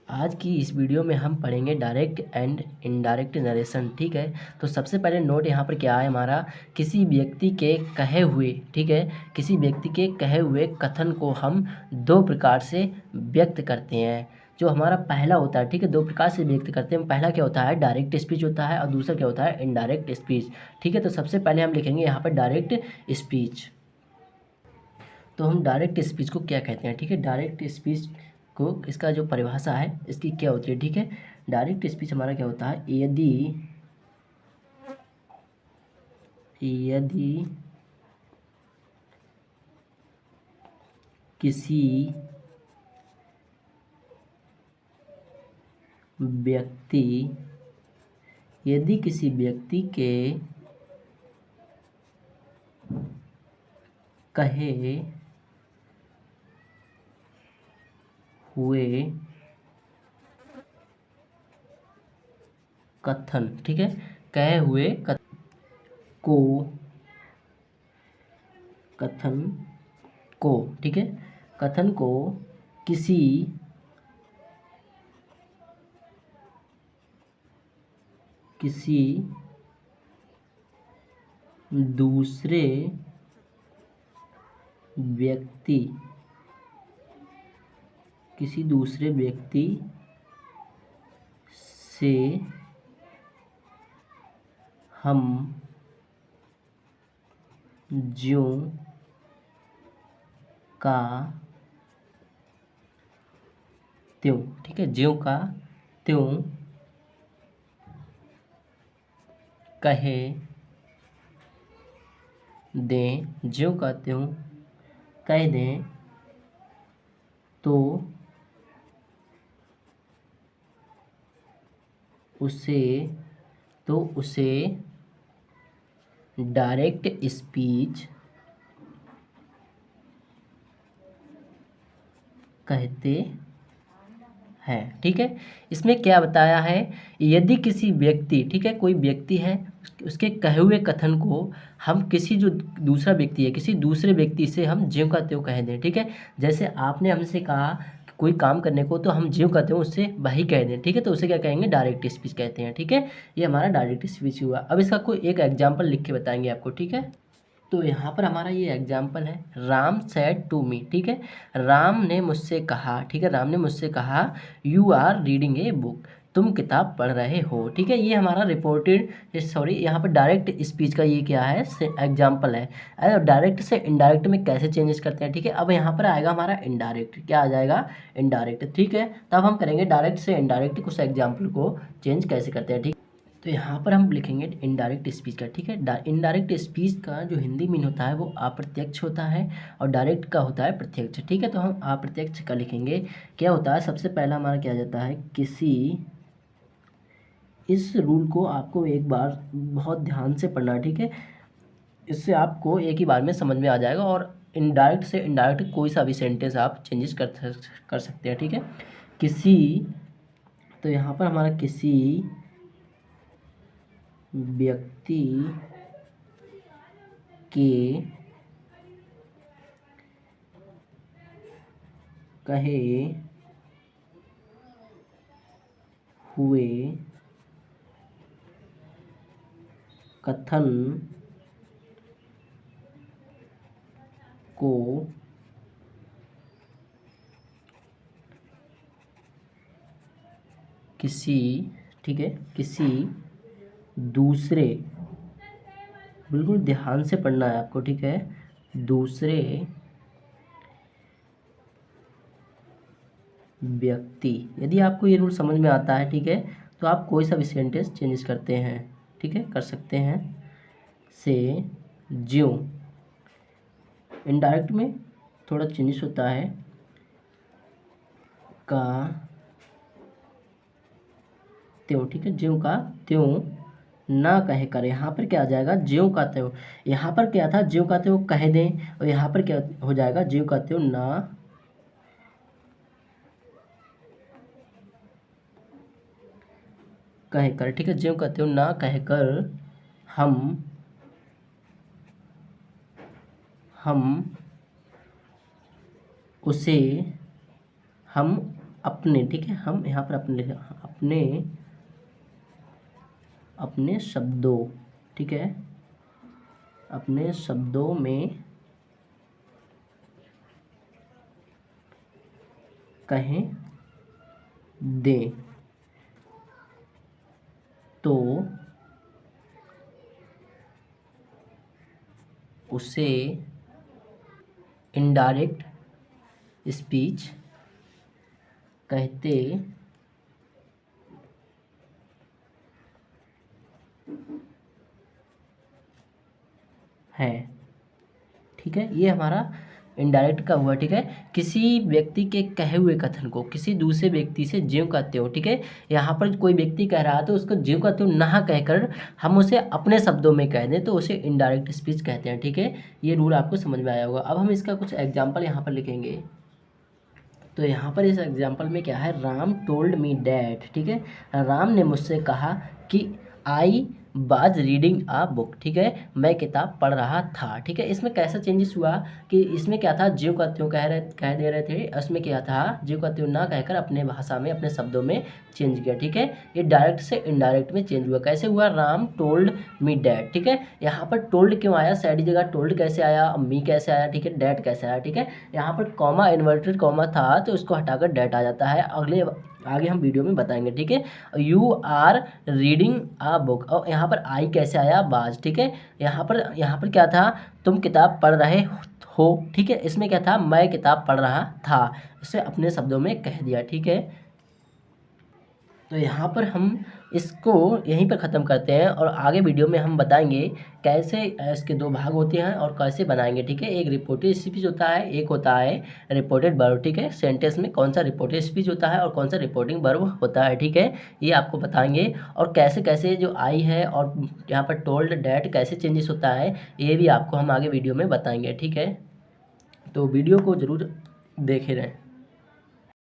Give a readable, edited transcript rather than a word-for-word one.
आज की इस वीडियो में हम पढ़ेंगे डायरेक्ट एंड इनडायरेक्ट नरेशन। ठीक है, तो सबसे पहले नोट यहाँ पर क्या है हमारा, किसी व्यक्ति के कहे हुए, ठीक है, किसी व्यक्ति के कहे हुए कथन को हम दो प्रकार से व्यक्त करते हैं। जो हमारा पहला होता है, ठीक है, दो प्रकार से व्यक्त करते हैं। पहला क्या होता है, डायरेक्ट स्पीच होता है, और दूसरा क्या होता है, इनडायरेक्ट स्पीच। ठीक है, तो सबसे पहले हम लिखेंगे यहाँ पर डायरेक्ट स्पीच। तो हम डायरेक्ट स्पीच को क्या कहते हैं, ठीक है, डायरेक्ट स्पीच को इसका जो परिभाषा है इसकी क्या होती है, ठीक है। डायरेक्ट स्पीच हमारा क्या होता है, यदि यदि किसी व्यक्ति यदि किसी व्यक्ति के कहे हुए कथन, ठीक है, कहे हुए को कथन को ठीक है, कथन को किसी किसी दूसरे व्यक्ति किसी दूसरे व्यक्ति से हम ज्यों का त्यों, ठीक है, ज्यों का त्यों कहे दें, ज्यों का त्यों कह दें तो उसे डायरेक्ट स्पीच कहते हैं। ठीक है, इसमें क्या बताया है, यदि किसी व्यक्ति, ठीक है, कोई व्यक्ति है, उसके कहे हुए कथन को हम किसी जो दूसरा व्यक्ति है, किसी दूसरे व्यक्ति से हम ज्यों का त्यों कह दें। ठीक है, जैसे आपने हमसे कहा कोई काम करने को, तो हम ज्यों का त्यों उससे वही कह दें। ठीक है, तो उसे क्या कहेंगे, डायरेक्ट स्पीच कहते हैं। ठीक है, ये हमारा डायरेक्ट स्पीच हुआ। अब इसका कोई एक एग्जाम्पल लिख के बताएंगे आपको। ठीक है, तो यहाँ पर हमारा ये एग्जाम्पल है, राम सेड टू मी। ठीक है, राम ने मुझसे कहा, ठीक है, राम ने मुझसे कहा, you are reading a book, तुम किताब पढ़ रहे हो। ठीक है, ये हमारा रिपोर्टेड, सॉरी, यहाँ पर डायरेक्ट स्पीच का ये क्या है, एग्जाम्पल है। डायरेक्ट से इनडायरेक्ट में कैसे चेंजेस करते हैं। ठीक है, अब यहाँ पर आएगा हमारा इनडायरेक्ट, क्या आ जाएगा, इनडायरेक्ट। ठीक है, तब हम करेंगे डायरेक्ट से इनडायरेक्ट कुछ एग्जाम्पल को चेंज कैसे करते हैं। ठीक, तो यहाँ पर हम लिखेंगे इनडायरेक्ट स्पीच का। ठीक है, इनडायरेक्ट स्पीच का जो हिंदी मीन होता है वो अप्रत्यक्ष होता है, और डायरेक्ट का होता है प्रत्यक्ष। ठीक है, तो हम अप्रत्यक्ष का लिखेंगे। क्या होता है, सबसे पहला हमारा क्या जाता है, किसी, इस रूल को आपको एक बार बहुत ध्यान से पढ़ना। ठीक है, इससे आपको एक ही बार में समझ में आ जाएगा, और इनडायरेक्ट से इनडायरेक्ट कोई सा भी सेंटेंस आप चेंजेस कर सकते हैं। ठीक है, किसी, तो यहाँ पर हमारा किसी व्यक्ति के कहे हुए कथन को किसी, ठीक है, किसी दूसरे, बिल्कुल ध्यान से पढ़ना है आपको। ठीक है, दूसरे व्यक्ति, यदि आपको ये रूल समझ में आता है, ठीक है, तो आप कोई सा भी सेंटेंस चेंजेस करते हैं, ठीक है, कर सकते हैं, से ज्यों, इनडायरेक्ट में थोड़ा चेंजेस होता है, का त्यों, ठीक है, ज्यों का त्यों ना कहे कर, यहाँ पर क्या आ जाएगा, ज्यों का त्यों। यहाँ पर क्या था, ज्यों का त्यों कह दें, और यहाँ पर क्या हो जाएगा, ज्यों का त्यों ना कहे कर। ठीक है, ज्यों का त्यों ना कह कर हम उसे हम अपने, ठीक है, हम यहाँ पर अपने अपने शब्दों, ठीक है, अपने शब्दों में कहें दें तो उसे इनडायरेक्ट स्पीच कहते हैं, ठीक है। ये हमारा इनडायरेक्ट का हुआ, ठीक है। किसी व्यक्ति के कहे हुए कथन को किसी दूसरे व्यक्ति से ज्यों कहते हो, ठीक है। यहाँ पर कोई व्यक्ति कह रहा है तो उसको ज्यों कहते हो ना कहकर हम उसे अपने शब्दों में कह दें तो उसे इनडायरेक्ट स्पीच कहते हैं, ठीक है। ये रूल आपको समझ में आया होगा। अब हम इसका कुछ एग्जाम्पल यहाँ पर लिखेंगे। तो यहाँ पर इस एग्जाम्पल में क्या है, राम टोल्ड मी डैट, ठीक है। राम ने मुझसे कहा कि I was reading a book, ठीक है, मैं किताब पढ़ रहा था, ठीक है। इसमें कैसा चेंजेस हुआ कि इसमें क्या था, ज्यों का त्यों कह दे रहे थे, उसमें क्या था, ज्यों का त्यों ना कहकर अपने भाषा में अपने शब्दों में चेंज किया, ठीक है। ये डायरेक्ट से इनडायरेक्ट में चेंज हुआ। कैसे हुआ, राम टोल्ड मी डैट, ठीक है। यहाँ पर टोल्ड क्यों आया, सैड की जगह टोल्ड कैसे आया, मी कैसे आया, ठीक है, डैट कैसे आया, ठीक है। यहाँ पर कॉमा इन्वर्टेड कॉमा था तो उसको हटाकर डैट आ जाता है। आगे हम वीडियो में बताएंगे, ठीक है। You are reading a book, और यहाँ पर आई कैसे आया, बाज, ठीक है। यहाँ पर क्या था, तुम किताब पढ़ रहे हो, ठीक है। इसमें क्या था, मैं किताब पढ़ रहा था, इसे अपने शब्दों में कह दिया, ठीक है। तो यहाँ पर हम इसको यहीं पर ख़त्म करते हैं और आगे वीडियो में हम बताएंगे कैसे इसके दो भाग होते हैं और कैसे बनाएंगे, ठीक है। एक रिपोर्टेड स्पीच होता है, एक होता है रिपोर्टेड वर्ब, ठीक है। सेंटेंस में कौन सा रिपोर्टेड स्पीच होता है और कौन सा रिपोर्टिंग वर्ब होता है, ठीक है। ये आपको बताएंगे और कैसे कैसे जो आई है और यहाँ पर टोल्ड डैट कैसे चेंजेस होता है ये भी आपको हम आगे वीडियो में बताएंगे, ठीक है। तो वीडियो को ज़रूर देखे रहें।